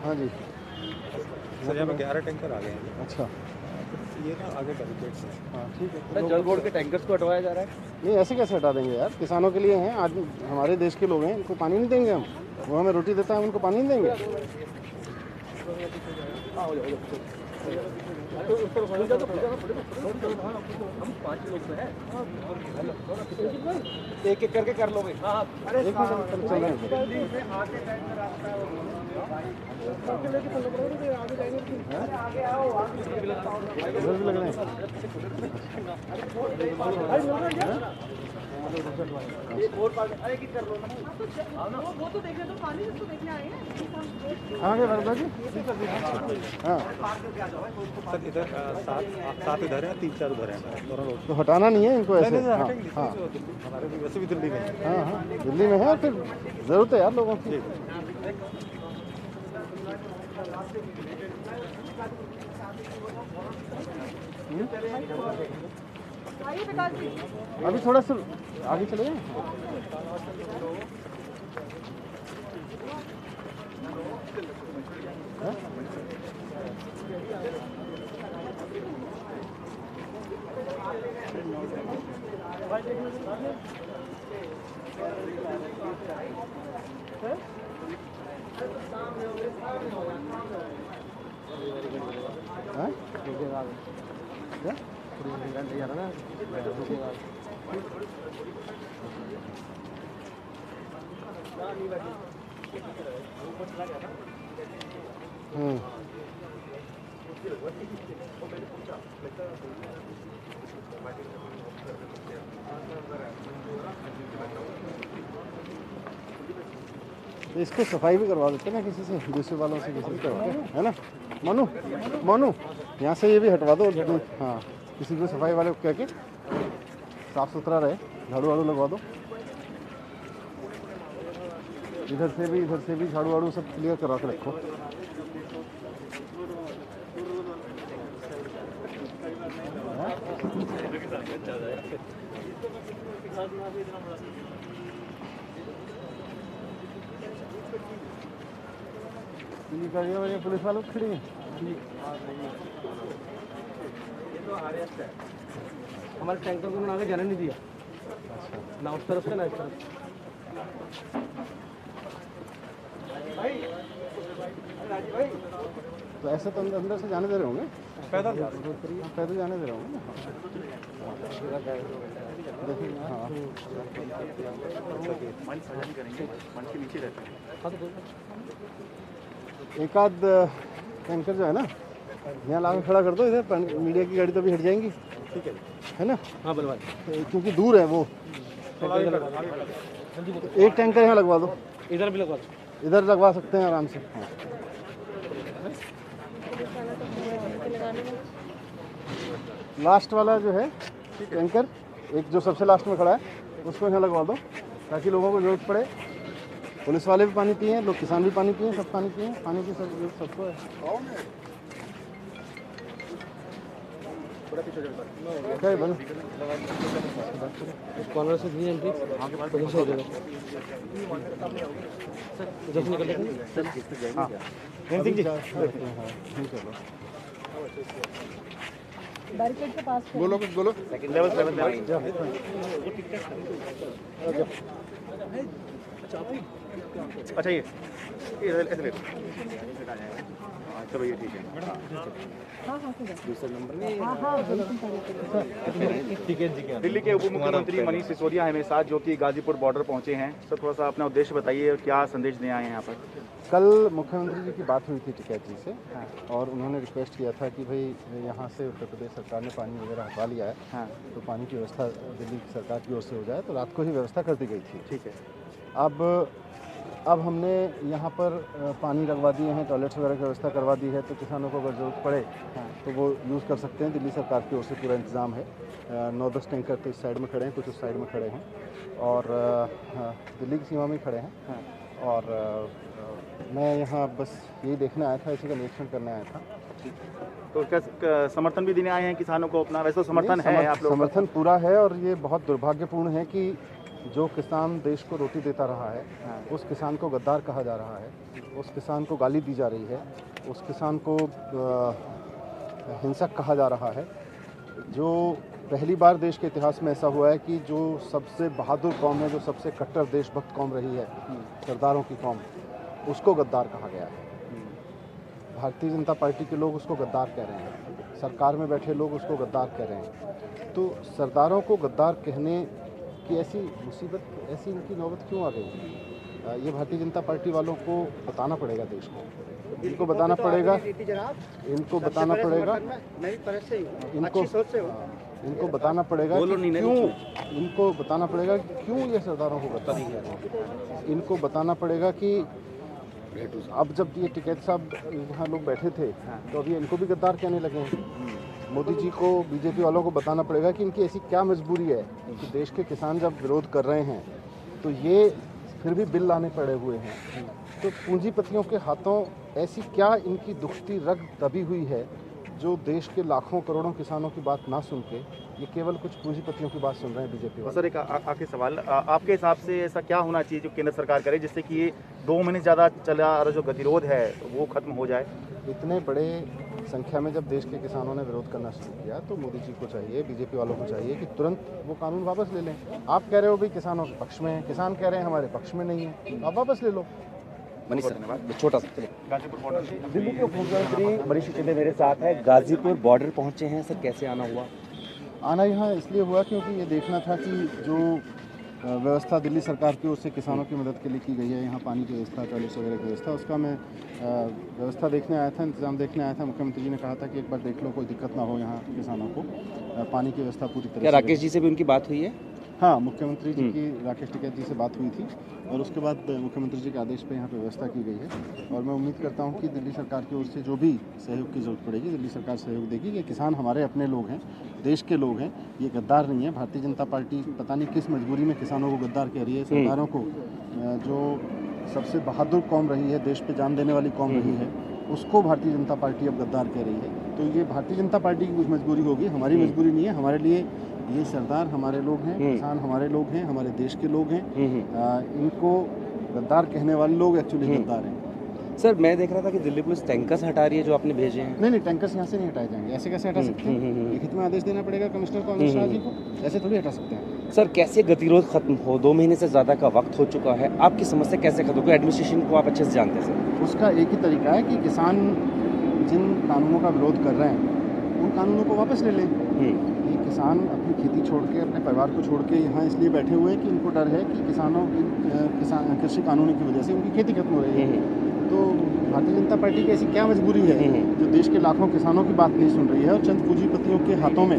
हाँ जी सर, यहाँ पे 11 टैंकर आ गए हैं। अच्छा ये ना आगे बैरिकेड्स है। हाँ ठीक है। सर जल बोर्ड के टैंकर्स को हटवाया जा रहा है। नहीं ऐसे कैसे हटा देंगे यार, किसानों के लिए हैं, आज हमारे देश के लोग हैं, इनको पानी नहीं देंगे हम? वो हमें रोटी देता है, हम उनको पानी नहीं देंगे? हम 5 लोग तो हैं। एक एक करके कर लोगे। हाँ एक मिनट चल रहे हैं इधर भी लग रहे हैं। वो तो देखने तो पानी जिसको देखने आए हैं। कहाँ गए भरत जी? हाँ सर इधर 7 इधर है, 3-4 उधर है दोनों रोड। तो हटाना नहीं है इनको ऐसे? नहीं, हाँ हटेंगे। हाँ हमारे भी वैसे भी दिल्ली में है। हाँ हाँ दिल्ली में है, और फिर ज़रूरत है यार लोगों की। आइए विकास जी। अभी थोड़ा सा आगे चले जाएं। हाँ? हाँ? क्या? तो इसको सफाई भी करवा देते ना किसी से, दूसरे वालों से किसी से करवा दो, है ना? मोनू मोनू यहाँ से ये भी हटवा दो। हाँ किसी को सफाई वाले को कह के साफ़ सुथरा रहे, झाड़ू वाड़ू लगवा दो। इधर से भी झाड़ू वाड़ू सब क्लियर करवा के रखो। पुलिस वालों खड़ी है। हमारे टैंकर को उन्होंने आगे जाने नहीं दिया। ना उस तरफ से ना इस तरफ। तो ऐसे तो अंदर से जाने दे रहे होंगे, पैदल पैदल जाने दे रहे होंगे ना? देखिए हाँ एक आध टैंकर जो है ना यहाँ ला के खड़ा कर दो, इधर मीडिया की गाड़ी तो भी हट जाएंगी। ठीक है ना? हाँ बनवा क्योंकि दूर है वो। एक टैंकर यहाँ लगवा दो, इधर भी लगवा इधर लगवा सकते हैं आराम से। हाँ। लास्ट वाला जो है टैंकर, एक जो सबसे लास्ट में खड़ा है, उसको यहाँ लगवा दो ताकि लोगों को जरूरत पड़े। पुलिस वाले भी पानी पिए, लोग किसान भी पानी पिए, सब पानी पिए। पानी की सब सबको है। क्या है बनो? कॉर्नर से दी एंट्री उधर से उधर जब निकल लेते हाँ सिंह जी, हाँ चलो बैरिकेड के पास बोलो कुछ बोलो। लेवल 7 अच्छा ये ऐसे ले चलो ये ठीक है। हाँ हाँ दूसरा नंबर हाँ हाँ दिल्ली के उप मुख्यमंत्री मनीष सिसोदिया है मेरे साथ, जो कि गाजीपुर बॉर्डर पहुंचे हैं। सर थोड़ा सा अपना उद्देश्य बताइए, क्या संदेश देने आए हैं यहाँ पर? कल मुख्यमंत्री जी की बात हुई थी टिकैत जी से, और उन्होंने रिक्वेस्ट किया था कि भाई यहाँ से उत्तर प्रदेश सरकार ने पानी वगैरह हटा लिया है, तो पानी की व्यवस्था दिल्ली सरकार की ओर से हो जाए। तो रात को ही व्यवस्था कर दी गई थी। ठीक है। अब हमने यहाँ पर पानी लगवा दिए हैं, टॉयलेट्स वगैरह की व्यवस्था करवा दी है, तो किसानों को अगर ज़रूरत पड़े तो वो यूज़ कर सकते हैं। दिल्ली सरकार की ओर से पूरा इंतज़ाम है। 9-10 टैंकर तो इस साइड में खड़े हैं, कुछ उस साइड में खड़े हैं, और दिल्ली की सीमा में खड़े हैं। और मैं यहाँ बस यही देखने आया था, इसी का निरीक्षण करने आया था। तो क्या समर्थन भी देने आए हैं किसानों को अपना? वैसे तो समर्थन है आप लोग? समर्थन पूरा है, और ये बहुत दुर्भाग्यपूर्ण है कि जो किसान देश को रोटी देता रहा है उस किसान को गद्दार कहा जा रहा है, उस किसान को गाली दी जा रही है, उस किसान को हिंसक कहा जा रहा है। जो पहली बार देश के इतिहास में ऐसा हुआ है कि जो सबसे बहादुर कौम है, जो सबसे कट्टर देशभक्त कौम रही है, सरदारों की कौम, उसको गद्दार कहा गया है। भारतीय जनता पार्टी के लोग उसको गद्दार कह रहे हैं, सरकार में बैठे लोग उसको गद्दार कह रहे हैं। तो सरदारों को गद्दार कहने की ऐसी मुसीबत, ऐसी इनकी नौबत क्यों आ गई? ये भारतीय जनता पार्टी वालों को बताना पड़ेगा, देश को इनको बताना पड़ेगा, इनको बताना पड़ेगा, इनको बताना पड़ेगा कि क्यों, इनको बताना पड़ेगा कि क्यों ये सरदारों को गद्दार कह रहे हैं। इनको बताना पड़ेगा कि अब जब ये टिकैत साहब यहाँ लोग बैठे थे तो अभी इनको भी गद्दार कहने लगे हैं। मोदी जी को, बीजेपी वालों को बताना पड़ेगा कि इनकी ऐसी क्या मजबूरी है कि देश के किसान जब विरोध कर रहे हैं तो ये फिर भी बिल लाने पड़े हुए हैं। तो पूंजीपतियों के हाथों ऐसी क्या इनकी दुखती रग दबी हुई है जो देश के लाखों करोड़ों किसानों की बात ना सुन के ये केवल कुछ पूंजीपतियों की बात सुन रहे हैं बीजेपी वाले। सर, एक आखिरी सवाल, आपके हिसाब से ऐसा क्या होना चाहिए जो केंद्र सरकार करे जिससे कि ये 2 महीने से ज़्यादा चला आ रहा जो गतिरोध है वो खत्म हो जाए? इतने बड़े संख्या में जब देश के किसानों ने विरोध करना शुरू किया तो मोदी जी को चाहिए, बीजेपी वालों को चाहिए कि तुरंत वो कानून वापस ले लें। आप कह रहे हो भाई किसानों के पक्ष में है, किसान कह रहे हैं हमारे पक्ष में नहीं है, आप वापस ले लो। मनीष सर, छोटा सा गाजीपुर बॉर्डर से दिल्ली के उप मुख्यमंत्री मनीष सिसोदिया मेरे साथ है, गाजीपुर बॉर्डर पहुंचे हैं। सर, कैसे आना हुआ? आना यहाँ इसलिए हुआ क्योंकि ये देखना था कि जो व्यवस्था दिल्ली सरकार की ओर से किसानों की मदद के लिए की गई है, यहाँ पानी की व्यवस्था, टॉयलेट्स वगैरह की व्यवस्था, उसका मैं व्यवस्था देखने आया था, इंतजाम देखने आया था। मुख्यमंत्री जी ने कहा था कि एक बार देख लो, कोई दिक्कत ना हो यहाँ किसानों को, पानी की व्यवस्था पूरी तरह से। क्या राकेश जी से भी उनकी बात हुई है? हाँ, मुख्यमंत्री जी की राकेश टिकैत जी से बात हुई थी और उसके बाद मुख्यमंत्री जी के आदेश पे यहाँ पे व्यवस्था की गई है। और मैं उम्मीद करता हूँ कि दिल्ली सरकार की ओर से जो भी सहयोग की जरूरत पड़ेगी दिल्ली सरकार सहयोग देगी। ये किसान हमारे अपने लोग हैं, देश के लोग हैं, ये गद्दार नहीं है। भारतीय जनता पार्टी पता नहीं किस मजबूरी में किसानों को गद्दार कह रही है। सरदारों को, जो सबसे बहादुर कौम रही है, देश पे जान देने वाली कौम रही है, उसको भारतीय जनता पार्टी अब गद्दार कह रही है। तो ये भारतीय जनता पार्टी की कुछ मजबूरी होगी, हमारी मजबूरी नहीं है। हमारे लिए ये सरदार हमारे लोग हैं, किसान हमारे लोग हैं, हमारे देश के लोग हैं। इनको गद्दार कहने वाले लोग एक्चुअली गद्दार हैं। सर, मैं देख रहा था कि दिल्ली पुलिस टैंकर्स हटा रही है जो आपने भेजे हैं। नहीं, टैंकर्स यहाँ से नहीं हटाए जाएंगे। ऐसे कैसे हटा सकते हैं? लिखित में आदेश देना पड़ेगा कमिश्नर को, अमित शाह जी को, ऐसे थोड़ी हटा सकते हैं। सर, कैसे गतिरोध खत्म हो? 2 महीने से ज़्यादा का वक्त हो चुका है, आपकी समस्या कैसे खत्म हो? एडमिनिस्ट्रेशन को आप अच्छे से जानते हैं सर। उसका एक ही तरीका है कि किसान जिन कानूनों का विरोध कर रहे हैं उन कानूनों को वापस ले लें। ये किसान अपनी खेती छोड़ के, अपने परिवार को छोड़ के यहाँ इसलिए बैठे हुए हैं कि इनको डर है कि किसान कृषि कानूनों की वजह से उनकी खेती खत्म हो रही है। तो भारतीय जनता पार्टी की ऐसी क्या मजबूरी है जो देश के लाखों किसानों की बात नहीं सुन रही है और चंद पूंजीपतियों के हाथों में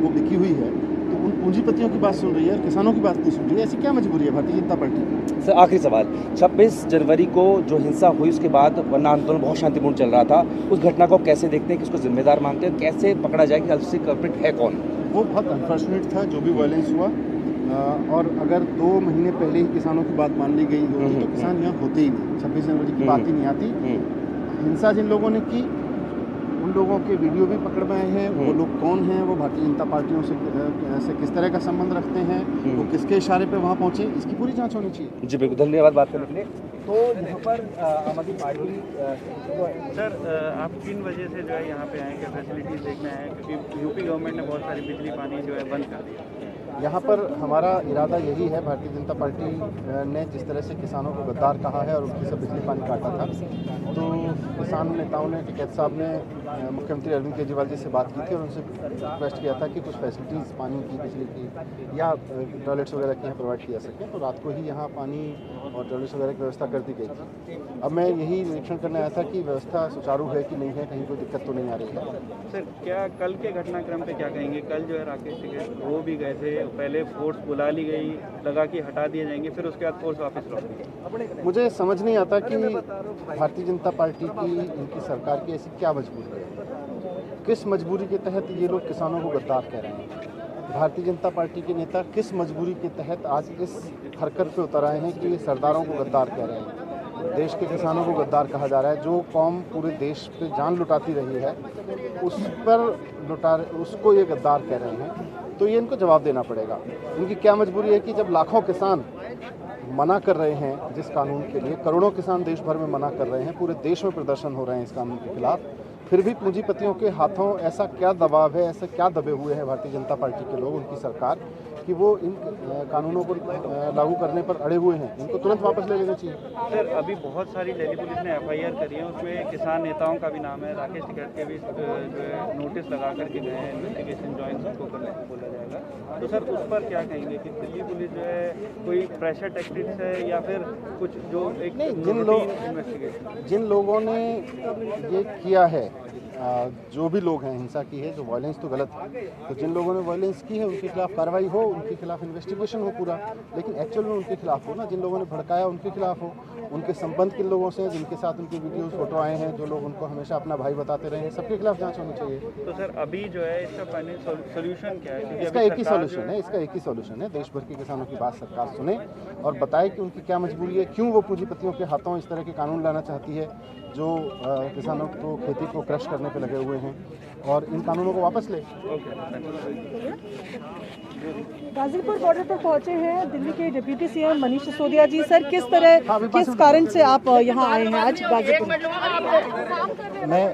वो बिकी हुई है, तो उन पूंजीपतियों की बात सुन रही है और किसानों की बात नहीं सुन रही है? ऐसी क्या मजबूरी है भारतीय जनता पार्टी? सर, आखिरी सवाल, 26 जनवरी को जो हिंसा हुई उसके बाद वरना आंदोलन बहुत शांतिपूर्ण चल रहा था, उस घटना को कैसे देखते हैं, किसको जिम्मेदार मानते हैं, कैसे पकड़ा जाए कि असली कल्प्रिट है कौन? वो बहुत अनफॉर्चुनेट था जो भी वायलेंस हुआ, और अगर 2 महीने पहले ही किसानों की बात मान ली गई होती तो किसान यहाँ होते ही नहीं, 26 जनवरी की बात ही नहीं आती। हिंसा जिन लोगों ने की उन लोगों के वीडियो भी पकड़ में आए हैं। वो लोग कौन हैं, वो भारतीय जनता पार्टियों से किस तरह का संबंध रखते हैं, वो किसके इशारे पे वहाँ पहुँचे, इसकी पूरी जांच होनी चाहिए। जी बिल्कुल, धन्यवाद बात करने के लिए। तो यहाँ पर आम आदमी पार्टी सर, आप किन वजह से जो है यहाँ पे आए, क्या फैसिलिटीज़ देखना है? क्योंकि यूपी गवर्नमेंट ने बहुत सारी बिजली पानी जो है बंद कर दिया। यहाँ पर हमारा इरादा यही है, भारतीय जनता पार्टी ने जिस तरह से किसानों को गद्दार कहा है और उनकी सब बिजली पानी काटा था, तो किसान नेताओं ने, टिकैत साहब ने मुख्यमंत्री अरविंद केजरीवाल जी से बात की थी और उनसे रिक्वेस्ट किया था कि कुछ फैसिलिटीज़ पानी की, बिजली की या टॉयलेट्स वगैरह की यहाँ प्रोवाइड किया सकें। तो रात को ही यहाँ पानी और टॉयलेट्स वगैरह की व्यवस्था कर दी गई थी। अब मैं यही निरीक्षण करने आया था कि व्यवस्था सुचारू है कि नहीं है, कहीं कोई दिक्कत तो नहीं आ रही है। सर, क्या कल के घटनाक्रम पे क्या कहेंगे? कल जो है राकेश टिकैत वो भी गए थे, पहले फोर्स बुला ली गई, लगा कि हटा दिए जाएंगे, फिर उसके बाद फोर्स वापस लौट गई। मुझे समझ नहीं आता कि भारतीय जनता पार्टी की, इनकी सरकार की ऐसी क्या मजबूरी है, किस मजबूरी के तहत ये लोग किसानों को गद्दार कह रहे हैं। भारतीय जनता पार्टी के नेता किस मजबूरी के तहत आज इस हरकत पे उतर आए हैं कि ये सरदारों को गद्दार कह रहे हैं, देश के किसानों को गद्दार कहा जा रहा है। जो कौम पूरे देश पे जान लुटाती रही है उस पर उसको ये गद्दार कह रहे हैं। तो ये इनको जवाब देना पड़ेगा। इनकी क्या मजबूरी है कि जब लाखों किसान मना कर रहे हैं जिस कानून के लिए, करोड़ों किसान देश भर में मना कर रहे हैं, पूरे देश में प्रदर्शन हो रहे हैं इस कानून के खिलाफ, फिर भी पूंजीपतियों के हाथों ऐसा क्या दबाव है, ऐसे क्या दबे हुए हैं भारतीय जनता पार्टी के लोग, उनकी सरकार, कि वो इन कानूनों को लागू करने पर अड़े हुए हैं। इनको तुरंत वापस ले लेना चाहिए। सर, अभी बहुत सारी दिल्ली पुलिस ने FIR करी है, उसमें किसान नेताओं का भी नाम है, राकेश टिकैत के भी जो है नोटिस लगा करके गए हैं, इन्वेस्टिगेशन ज्वाइन सबको करने को बोला जाएगा। तो सर, उस पर क्या कहेंगे कि दिल्ली पुलिस जो है कोई प्रेशर टैक्टिक्स है या फिर कुछ जो एक इन्वेस्टिगेशन? जिन लोगों ने ये किया है, जो भी लोग हैं, हिंसा की है, जो वायलेंस तो गलत है, तो जिन लोगों ने वायलेंस की है उनके खिलाफ कार्रवाई हो, उनके खिलाफ इन्वेस्टिगेशन हो पूरा, लेकिन एक्चुअल में उनके खिलाफ हो ना, जिन लोगों ने भड़काया उनके खिलाफ हो, उनके संबंध किन लोगों से, जिनके साथ उनके वीडियोस फोटो आए हैं, जो लोग उनको हमेशा अपना भाई बताते रहे हैं, सबके खिलाफ जांच होनी चाहिए। तो सर, अभी जो है इसका फाइनल सोल्यूशन क्या है? इसका एक ही सॉल्यूशन है, देश भर के किसानों की बात सरकार सुने और बताए कि उनकी क्या मजबूरी है, क्यों वो पूंजीपतियों के हाथों इस तरह के कानून लाना चाहती है जो किसानों को, खेती को क्रश करने पे लगे हुए हैं, और इन कानूनों को वापस ले। गाजीपुर बॉर्डर पर पहुंचे हैं दिल्ली के डिप्टी सीएम मनीष सिसोदिया जी। सर, किस कारण से आप यहाँ आए हैं आज गाजीपुर? मैं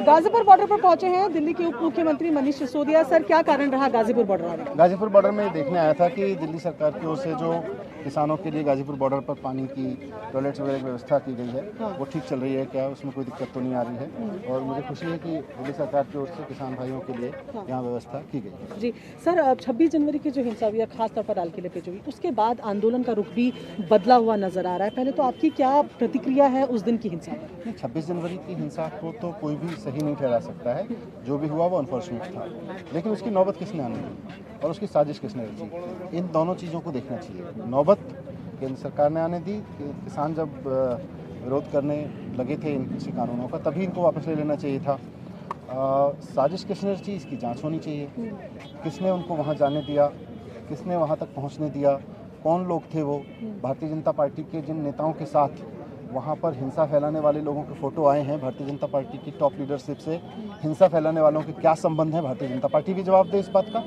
गाजीपुर बॉर्डर पर पहुंचे हैं दिल्ली के उप मुख्यमंत्री मनीष सिसोदिया। सर, क्या कारण रहा गाजीपुर बॉर्डर आने? गाजीपुर बॉर्डर में देखने आया था कि दिल्ली सरकार की ओर से जो किसानों के लिए गाजीपुर बॉर्डर पर पानी की, टॉयलेट्स वगैरह की व्यवस्था की गई है, वो ठीक चल रही है क्या, उसमें कोई दिक्कत तो नहीं आ रही है, और मुझे खुशी है कि दिल्ली सरकार की ओर से किसान भाइयों के लिए यहाँ व्यवस्था की गई है। जी सर, 26 जनवरी की जो हिंसा हुई है, खासतौर पर लाल किले पे जो हुई, उसके बाद आंदोलन का रुख भी बदला हुआ नजर आ रहा है। पहले तो आपकी क्या प्रतिक्रिया है उस दिन की हिंसा पर? 26 जनवरी की हिंसा को तो कोई भी सही नहीं ठहरा सकता है, जो भी हुआ वो अनफॉर्चुनेट था, लेकिन उसकी नौबत किसने आनी दी और उसकी साजिश किसने रची, इन दोनों चीज़ों को देखना चाहिए। नौबत केंद्र सरकार ने आने दी, किसान जब विरोध करने लगे थे इन कृषि कानूनों का, तभी इनको वापस ले लेना चाहिए था। साजिश किसने रची, इसकी जांच होनी चाहिए। किसने उनको वहां जाने दिया, किसने वहां तक पहुंचने दिया, कौन लोग थे वो? भारतीय जनता पार्टी के जिन नेताओं के साथ वहाँ पर हिंसा फैलाने वाले लोगों के फोटो आए हैं, भारतीय जनता पार्टी की टॉप लीडरशिप से हिंसा फैलाने वालों के क्या संबंध है, भारतीय जनता पार्टी भी जवाब दे इस बात का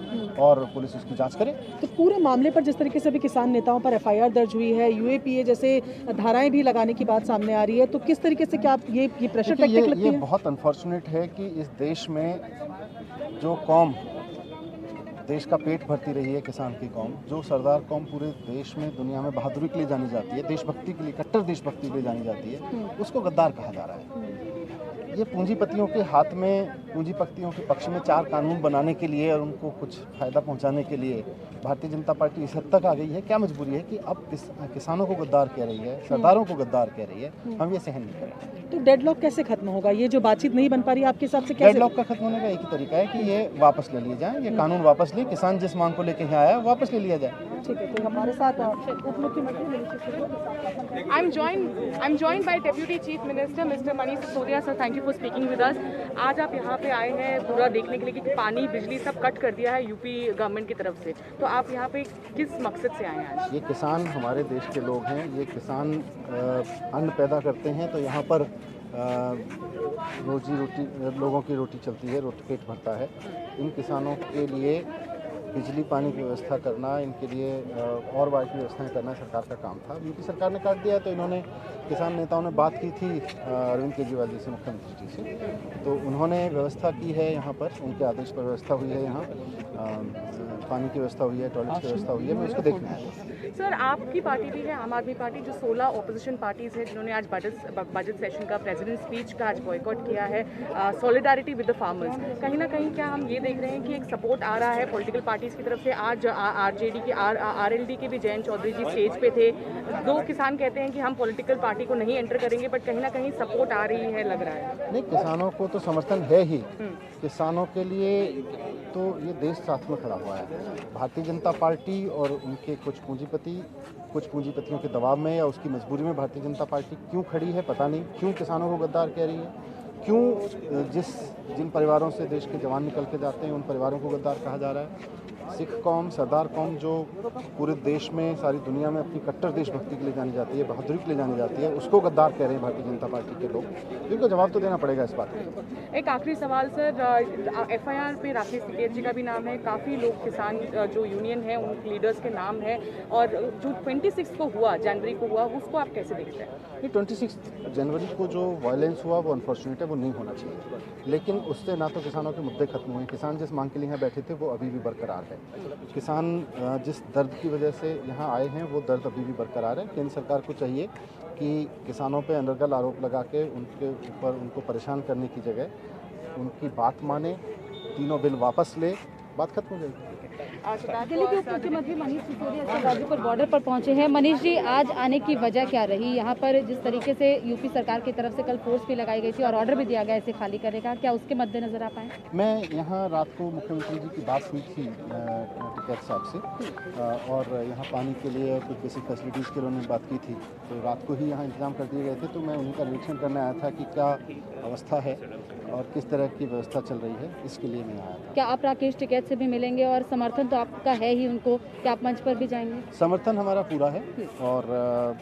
और पुलिस उसकी जांच करे। तो पूरे मामले पर जिस तरीके से भी किसान नेताओं पर FIR दर्ज हुई है, UAPA जैसे धाराएं भी लगाने की बात सामने आ रही है, तो किस तरीके से क्या ये प्रेशर टैक्टिक लगती है? ये बहुत अनफॉर्चुनेट है कि इस देश में जो कौम देश का पेट भरती रही है, किसान की कौम, जो सरदार कौम पूरे देश में, दुनिया में बहादुरी के लिए जानी जाती है, देशभक्ति के लिए, कट्टर देशभक्ति के लिए जानी जाती है, उसको गद्दार कहा जा रहा है। ये पूंजीपतियों के हाथ में, पूंजीपतियों के पक्ष में 4 कानून बनाने के लिए और उनको कुछ फायदा पहुंचाने के लिए भारतीय जनता पार्टी इस हद तक आ गई है। क्या मजबूरी है कि अब किसानों को गद्दार कह रही है, सरदारों को गद्दार कह रही है, हम ये सहन नहीं करेंगे। तो डेडलॉक कैसे खत्म होगा? ये जो बातचीक नहीं बन पा रही है आपके हिसाब से कैसे? डेडलॉक का खत्म होने का एक ही तरीका है कि ये वापस ले लिए जाए, ये कानून वापस ले, किसान जिस मांग को लेकर यहाँ आया वापस ले लिया जाए। ठीक है, तो हमारे साथ उप मुख्यमंत्री I'm joined by Deputy Chief Minister Mr. Manish Sisodia. Sir, thank you for speaking with us. आज आप यहाँ पे आए हैं पूरा देखने के लिए कि पानी, बिजली सब कट कर दिया है यूपी गवर्नमेंट की तरफ से, तो आप यहाँ पे किस मकसद से आए हैं आज? ये किसान हमारे देश के लोग हैं, ये किसान अन्न पैदा करते हैं, तो यहाँ पर रोजी रोटी, लोगों की रोटी चलती है, रोटी पेट भरता है। इन किसानों के लिए बिजली पानी की व्यवस्था करना, इनके लिए और बाकी व्यवस्थाएं करना सरकार का काम था। यूपी सरकार ने काट दिया, तो इन्होंने, किसान नेताओं ने बात की थी अरविंद केजरीवाल जी से, मुख्यमंत्री जी से, तो उन्होंने व्यवस्था की है यहाँ पर, उनके आदेश पर व्यवस्था हुई है, यहाँ पानी की व्यवस्था हुई है, टॉयलेट की व्यवस्था हुई है, मैं उसको देखने आया। सर, आपकी पार्टी भी है आम आदमी पार्टी, जो 16 ऑपोजिशन पार्टीज है जिन्होंने आज बजट सेशन का, प्रेसिडेंट स्पीच का आज बॉयकॉट किया है, सॉलिडारिटी विद द फार्मर्स। कहीं ना कहीं क्या हम ये देख रहे हैं कि एक सपोर्ट आ रहा है पॉलिटिकल पार्टीज की तरफ से? आज RJD की RLD के भी जयंत चौधरी जी स्टेज पे थे। 2 किसान कहते हैं कि हम पॉलिटिकल पार्टी को नहीं एंटर करेंगे, बट कहीं ना कहीं सपोर्ट आ रही है, लग रहा है। नहीं, किसानों को तो समर्थन है ही, किसानों के लिए तो ये देश साथ में खड़ा हुआ है। भारतीय जनता पार्टी और उनके कुछ पूंजीपतियों के दबाव में या उसकी मजबूरी में भारतीय जनता पार्टी क्यों खड़ी है पता नहीं, क्यों किसानों को गद्दार कह रही है, क्यों जिन परिवारों से देश के जवान निकल के जाते हैं उन परिवारों को गद्दार कहा जा रहा है, सिख कौम, सरदार कौम जो पूरे देश में, सारी दुनिया में अपनी कट्टर देशभक्ति के लिए जानी जाती है, बहादुरी के लिए जानी जाती है, उसको गद्दार कह रहे हैं भारतीय जनता पार्टी के लोग। इनको जवाब तो देना पड़ेगा इस बात का। एक आखिरी सवाल सर, एफआईआर पे राकेश टिकैत जी का भी नाम है, काफ़ी लोग किसान जो यूनियन है उन लीडर्स के नाम है, और जो 26 को हुआ, जनवरी को हुआ, उसको आप कैसे देखते हैं? ये 26 जनवरी को जो वायलेंस हुआ वो अनफॉर्चुनेट है, वो नहीं होना चाहिए, लेकिन उससे ना तो किसानों के मुद्दे खत्म हुए। किसान जिस मांग के लिए यहाँ बैठे थे वो अभी भी बरकरार है। किसान जिस दर्द की वजह से यहाँ आए हैं वो दर्द अभी भी बरकरार है। केंद्र सरकार को चाहिए कि किसानों पे अनर्गल आरोप लगा के उनके ऊपर उनको परेशान करने की जगह उनकी बात माने, तीनों बिल वापस ले, बात खत्म हो जाएगी। दिल्ली के उप मुख्यमंत्री मनीष सिसोदिया आज गाजीपुर बॉर्डर पर पहुंचे हैं। मनीष जी, आज आने की वजह क्या रही? यहाँ पर जिस तरीके से यूपी सरकार की तरफ से कल फोर्स भी लगाई गई थी और ऑर्डर भी दिया गया इसे खाली करने का, क्या उसके मद्देनजर आप आए? मैं यहाँ रात को मुख्यमंत्री जी की बात हुई थी टिकैत साहब से, और यहाँ पानी के लिए कुछ बेसिक फैसिलिटीज़ के लिए उन्होंने बात की थी, तो रात को ही यहाँ इंतजाम कर दिए गए थे। तो मैं उन्हीं का निरीक्षण करने आया था कि क्या अवस्था है और किस तरह की व्यवस्था चल रही है, इसके लिए मैं आया था। क्या आप राकेश टिकैत से भी मिलेंगे, और समर्थन तो आपका है ही उनको, क्या आप मंच पर भी जाएंगे? समर्थन हमारा पूरा है, और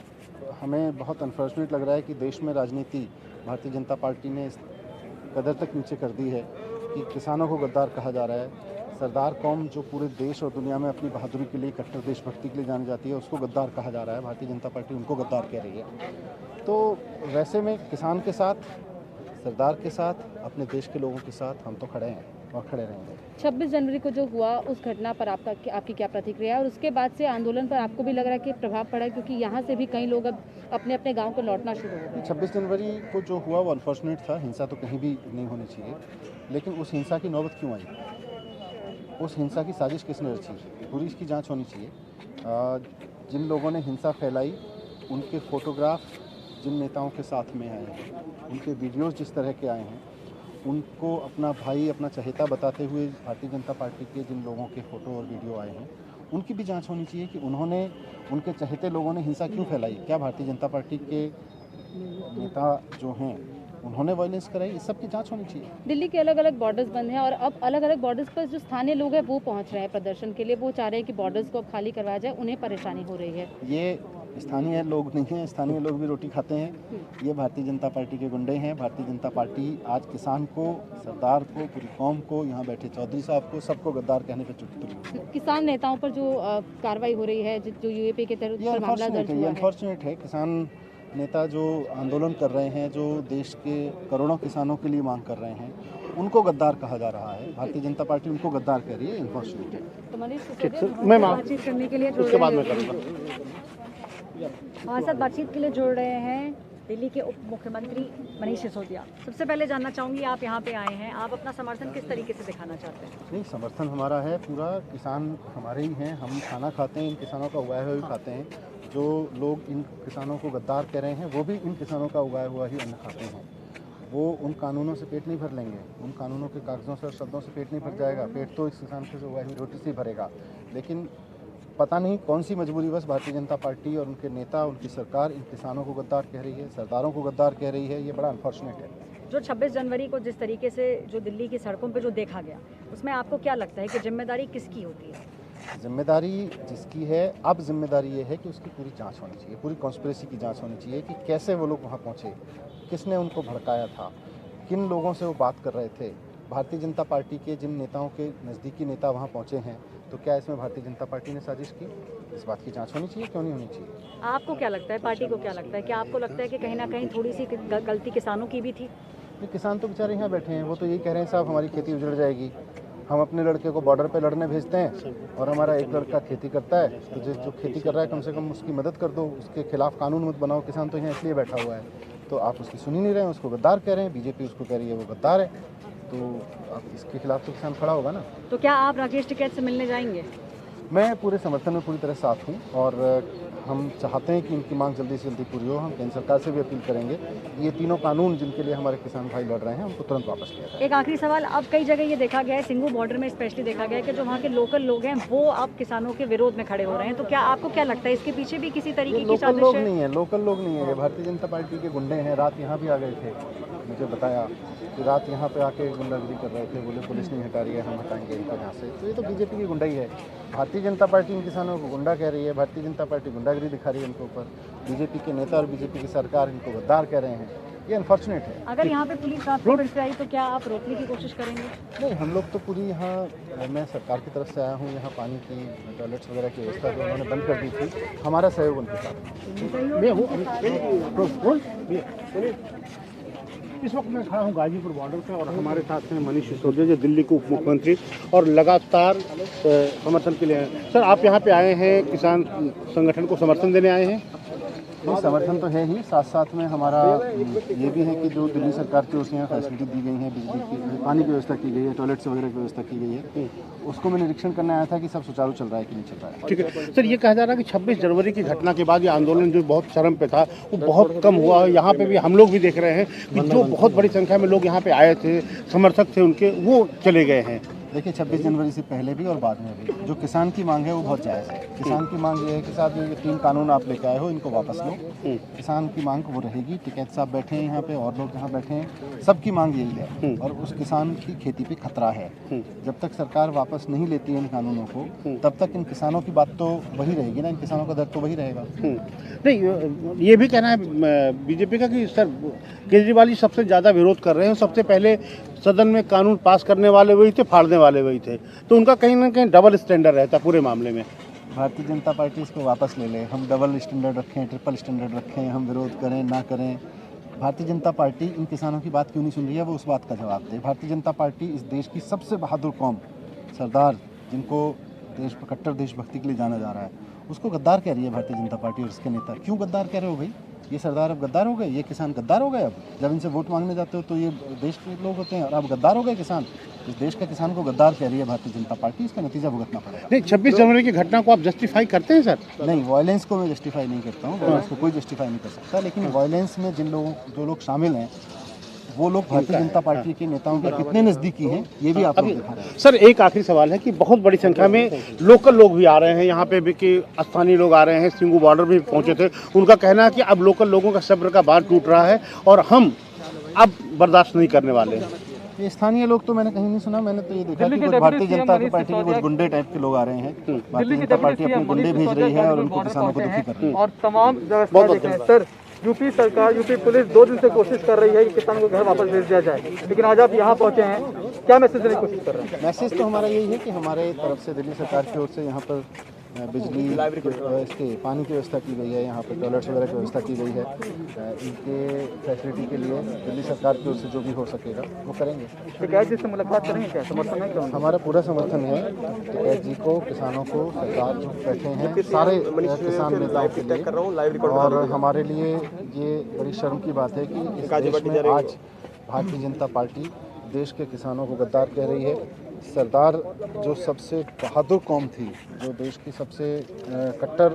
हमें बहुत अनफॉर्चुनेट लग रहा है कि देश में राजनीति भारतीय जनता पार्टी ने इस कदर तक नीचे कर दी है कि किसानों को गद्दार कहा जा रहा है। सरदार कौम जो पूरे देश और दुनिया में अपनी बहादुरी के लिए, कट्टर देशभक्ति के लिए जानी जाती है, उसको गद्दार कहा जा रहा है। भारतीय जनता पार्टी उनको गद्दार कह रही है। तो वैसे में किसान के साथ, सरदार के साथ, अपने देश के लोगों के साथ हम तो खड़े हैं और खड़े रहेंगे। 26 जनवरी को जो हुआ उस घटना पर आपकी क्या प्रतिक्रिया है, और उसके बाद से आंदोलन पर आपको भी लग रहा है कि प्रभाव पड़ा है, क्योंकि यहाँ से भी कई लोग अब अपने अपने गांव को लौटना शुरू हो गए? 26 जनवरी को जो हुआ वो अनफॉर्चुनेट था। हिंसा तो कहीं भी नहीं होनी चाहिए, लेकिन उस हिंसा की नौबत क्यों आई, उस हिंसा की साजिश किसने रची, पूरी इसकी जांच होनी चाहिए। जिन लोगों ने हिंसा फैलाई उनके फोटोग्राफ जिन नेताओं के साथ में आए हैं, उनके वीडियोस जिस तरह के आए हैं, उनको अपना भाई, अपना चहेता बताते हुए भारतीय जनता पार्टी के जिन लोगों के फ़ोटो और वीडियो आए हैं, उनकी भी जांच होनी चाहिए कि उन्होंने, उनके चहेते लोगों ने हिंसा क्यों फैलाई। क्या भारतीय जनता पार्टी के नेता जो हैं उन्होंने वायलेंस कराई, इस सब की जांच होनी चाहिए। दिल्ली के अलग अलग बॉर्डर्स बंद हैं, और अब अलग अलग बॉर्डर्स पर जो स्थानीय लोग हैं वो पहुंच रहे हैं प्रदर्शन के लिए। वो चाह रहे हैं कि बॉर्डर्स को अब खाली करवाया जाए, उन्हें परेशानी हो रही है। ये स्थानीय लोग नहीं हैं, स्थानीय लोग भी रोटी खाते हैं। ये भारतीय जनता पार्टी के गुंडे हैं। भारतीय जनता पार्टी आज किसान को, सरदार को, पूरी कौम को, यहाँ बैठे चौधरी साहब को, सबको गद्दार कहने पर चुटकी। किसान नेताओं पर जो कार्रवाई हो रही है, जो यूएपी के तहत मामला दर्ज हुआ है, अनफॉर्चुनेट है। किसान नेता जो आंदोलन कर रहे हैं, जो देश के करोड़ों किसानों के लिए मांग कर रहे हैं, उनको गद्दार कहा जा रहा है। भारतीय जनता पार्टी उनको गद्दार कह रही है, अनफॉर्चुनेट है। तो मनीष सिसोदिया मैं बातचीत करने के लिए उसके बाद में करूँगा। हमारे साथ बातचीत के लिए जुड़ रहे हैं दिल्ली के उप मुख्यमंत्री मनीष सिसोदिया। सबसे पहले जानना चाहूँगी, आप यहाँ पे आए हैं, आप अपना समर्थन किस तरीके से दिखाना चाहते हैं? नहीं, समर्थन हमारा है पूरा। किसान हमारे ही हैं, हम खाना खाते हैं, इन किसानों का उगाया हुआ ही खाते हैं। जो लोग इन किसानों को गद्दार कह रहे हैं वो भी इन किसानों का उगाया हुआ ही अन्न खाते हैं। वो उन कानूनों से पेट नहीं भर लेंगे, उन कानूनों के कागज़ों से और शब्दों से पेट नहीं भर जाएगा। पेट तो इस किसान के उगाई हुई रोटी से ही भरेगा। लेकिन पता नहीं कौन सी मजबूरी बस भारतीय जनता पार्टी और उनके नेता, उनकी सरकार इन किसानों को गद्दार कह रही है, सरदारों को गद्दार कह रही है। ये बड़ा अनफॉर्चुनेट है। जो 26 जनवरी को जिस तरीके से जो दिल्ली की सड़कों पे जो देखा गया, उसमें आपको क्या लगता है कि जिम्मेदारी किसकी होती है? जिम्मेदारी जिसकी है, अब जिम्मेदारी ये है कि उसकी पूरी जांच होनी चाहिए, पूरी कॉन्स्पिरेसी की जांच होनी चाहिए कि कैसे वो लोग वहाँ पहुँचे, किसने उनको भड़काया था, किन लोगों से वो बात कर रहे थे। भारतीय जनता पार्टी के जिन नेताओं के नज़दीकी नेता वहाँ पहुँचे हैं, तो क्या इसमें भारतीय जनता पार्टी ने साजिश की? इस बात की जांच होनी चाहिए, क्यों नहीं होनी चाहिए। आपको क्या लगता है, पार्टी को क्या लगता है, क्या आपको लगता है कि कहीं ना कहीं थोड़ी सी गलती किसानों की भी थी? ये किसान तो बेचारे यहाँ बैठे हैं, वो तो यही कह रहे हैं साहब हमारी खेती उजड़ जाएगी। हम अपने लड़के को बॉर्डर पे लड़ने भेजते हैं और हमारा एक लड़का खेती करता है, तो जो खेती कर रहा है कम से कम उसकी मदद कर दो, उसके खिलाफ कानून मत बनाओ। किसान तो यहाँ इसलिए बैठा हुआ है, तो आप उसकी सुनी नहीं रहे हैं, उसको गद्दार कह रहे हैं। बीजेपी उसको कह रही है वो गद्दार है, तो अब इसके खिलाफ तो किसान खड़ा होगा ना। तो क्या आप राकेश टिकैत से मिलने जाएंगे? मैं पूरे समर्थन में पूरी तरह साथ हूँ, और हम चाहते हैं कि इनकी मांग जल्दी से जल्दी पूरी हो। हम केंद्र सरकार से भी अपील करेंगे, ये तीनों कानून जिनके लिए हमारे किसान भाई लड़ रहे हैं उनको तुरंत वापस लिया जाए। एक आखिरी सवाल, अब कई जगह ये देखा गया है, सिंघू बॉर्डर में स्पेशली देखा गया है कि जो वहाँ के लोकल लोग हैं वो अब किसानों के विरोध में खड़े हो रहे हैं, तो क्या आपको क्या लगता है इसके पीछे भी किसी तरीके की लोकल साजिश लोग है? नहीं है, लोकल लोग नहीं है, ये भारतीय जनता पार्टी के गुंडे हैं। रात यहाँ भी आ गए थे, मुझे बताया कि रात यहाँ पे आके गुंडागिरी कर रहे थे, बोले पुलिस नहीं हटा रही है, हम हटाएंगे इनको यहाँ से। तो ये तो बीजेपी की गुंडाई है। भारतीय जनता पार्टी इन किसानों को गुंडा कह रही है, भारतीय जनता पार्टी गुंडागिरी दिखा रही है इनके ऊपर। बीजेपी के नेता और बीजेपी की सरकार इनको गद्दार कह रहे हैं। ये अनफॉर्चुनेट है। अगर यहाँ पे पुलिस रात को फिर से आई तो क्या आप रोकने की कोशिश करेंगे? नहीं, हम लोग तो पूरी यहाँ, मैं सरकार की तरफ से आया हूँ, यहाँ पानी की टॉयलेट्स वगैरह की व्यवस्था जो उन्होंने बंद कर दी थी, हमारा सहयोग उनके साथ। इस वक्त मैं खड़ा हूँ गाजीपुर बॉर्डर पे और हमारे साथ हैं मनीष सिसोदिया जो दिल्ली के उप मुख्यमंत्री और लगातार समर्थन के लिए आए। सर, आप यहाँ पे आए हैं किसान संगठन को समर्थन देने आए हैं? नहीं, समर्थन तो है ही, साथ साथ में हमारा ये भी है कि जो दिल्ली सरकार की ओर से यहाँ फैसिलिटी दी गई है, बिजली की, पानी की व्यवस्था की गई है, टॉयलेट्स वगैरह की व्यवस्था की गई है, उसको मैं निरीक्षण करने आया था कि सब सुचारू चल रहा है कि नहीं चल रहा है। ठीक है सर, ये कहा जा रहा है कि 26 जनवरी की घटना के बाद ये आंदोलन जो बहुत चरम पे था वो बहुत कम हुआ है। यहाँ पे भी हम लोग भी देख रहे हैं कि जो बहुत बड़ी संख्या में लोग यहाँ पे आए थे, समर्थक थे उनके, वो चले गए हैं। देखिए, 26 जनवरी से पहले भी और बाद में भी जो किसान की मांग है वो बहुत जायज़ है। किसान की मांग ये है कि साहब ये 3 कानून आप लेके आए हो, इनको वापस लो। किसान की मांग वो रहेगी। टिकैत साहब बैठे हैं यहाँ पे और लोग यहाँ बैठे हैं, सबकी मांग यही है। और उस किसान की खेती पे खतरा है। जब तक सरकार वापस नहीं लेती है इन कानूनों को, तब तक इन किसानों की बात तो वही रहेगी ना, इन किसानों का दर्द तो वही रहेगा। नहीं, ये भी कहना है बीजेपी का कि सर केजरीवाल जी सबसे ज़्यादा विरोध कर रहे हैं। सबसे पहले सदन में कानून पास करने वाले वही थे, फाड़ने वाले वही थे, तो उनका कहीं ना कहीं डबल स्टैंडर्ड रहता पूरे मामले में। भारतीय जनता पार्टी इसको वापस ले ले, हम डबल स्टैंडर्ड रखें, ट्रिपल स्टैंडर्ड रखें, हम विरोध करें ना करें, भारतीय जनता पार्टी इन किसानों की बात क्यों नहीं सुन रही है, वो उस बात का जवाब दे। भारतीय जनता पार्टी इस देश की सबसे बहादुर कौम, सरदार जिनको कट्टर देशभक्ति के लिए जाना जा रहा है, उसको गद्दार कह रही है भारतीय जनता पार्टी और इसके नेता। क्यों गद्दार कह रहे हो भाई? ये सरदार अब गद्दार हो गए, ये किसान गद्दार हो गए। अब जब इनसे वोट मांगने जाते हो तो ये देश के लोग होते हैं, और अब गद्दार हो गए किसान। इस देश का किसान को गद्दार कह रही है भारतीय जनता पार्टी, इसका नतीजा भुगतना पड़ेगा। नहीं, 26 जनवरी की घटना को आप जस्टिफाई करते हैं सर? नहीं, वायलेंस को मैं जस्टिफाई नहीं करता हूँ, वायलेंस को कोई जस्टिफाई नहीं कर सकता, लेकिन वायलेंस में जो लोग शामिल हैं वो लोग भारतीय जनता पार्टी के नेताओं के कितने नज़दीकी हैं, ये भी आप लोग दिखा रहे हैं। सर, एक आखिरी सवाल है कि बहुत बड़ी संख्या में लोकल लोग भी आ रहे हैं यहाँ पे भी, कि स्थानीय लोग आ रहे हैं, सिंगू बॉर्डर भी पहुँचे थे। उनका कहना है कि अब लोकल लोगों का सब्र का बांध टूट रहा है और हम अब बर्दाश्त नहीं करने वाले हैं। ये स्थानीय लोग तो मैंने कहीं नहीं सुना, मैंने तो ये देखा कि कुछ भारतीय जनता पार्टी के कुछ गुंडे टाइप के लोग आ रहे हैं। भारतीय जनता पार्टी अपने गुंडे भेज रही है और उनको किसानों को दुखी कर रही है। और तमाम व्यवस्था देख रहे हैं सर। यूपी सरकार, यूपी पुलिस 2 दिन से कोशिश कर रही है कि किसानों को घर वापस भेज दिया जाए, लेकिन आज आप यहाँ पहुँचे हैं, क्या मैसेज देने की कोशिश कर रहे हैं? मैसेज तो हमारा यही है कि हमारे तरफ से दिल्ली सरकार की ओर से यहाँ पर बिजली, इसके पानी की व्यवस्था की गई है, यहाँ पर टॉयलेट्स वगैरह की व्यवस्था की गई है। इनके फैसिलिटी के लिए दिल्ली सरकार की ओर से जो भी हो सकेगा वो करेंगे। टिकैत जी से मुलाकात करेंगे, क्या समर्थन है? क्या हमारा पूरा समर्थन है टिकैत जी को, किसानों को, सरकार जो बैठे हैं सारे किसान नेताओं के लिए। और हमारे लिए ये बड़ी शर्म की बात है कि इस देश में आज भारतीय जनता पार्टी देश के किसानों को गद्दार कह रही है। सरदार जो सबसे बहादुर कौम थी, जो देश की सबसे कट्टर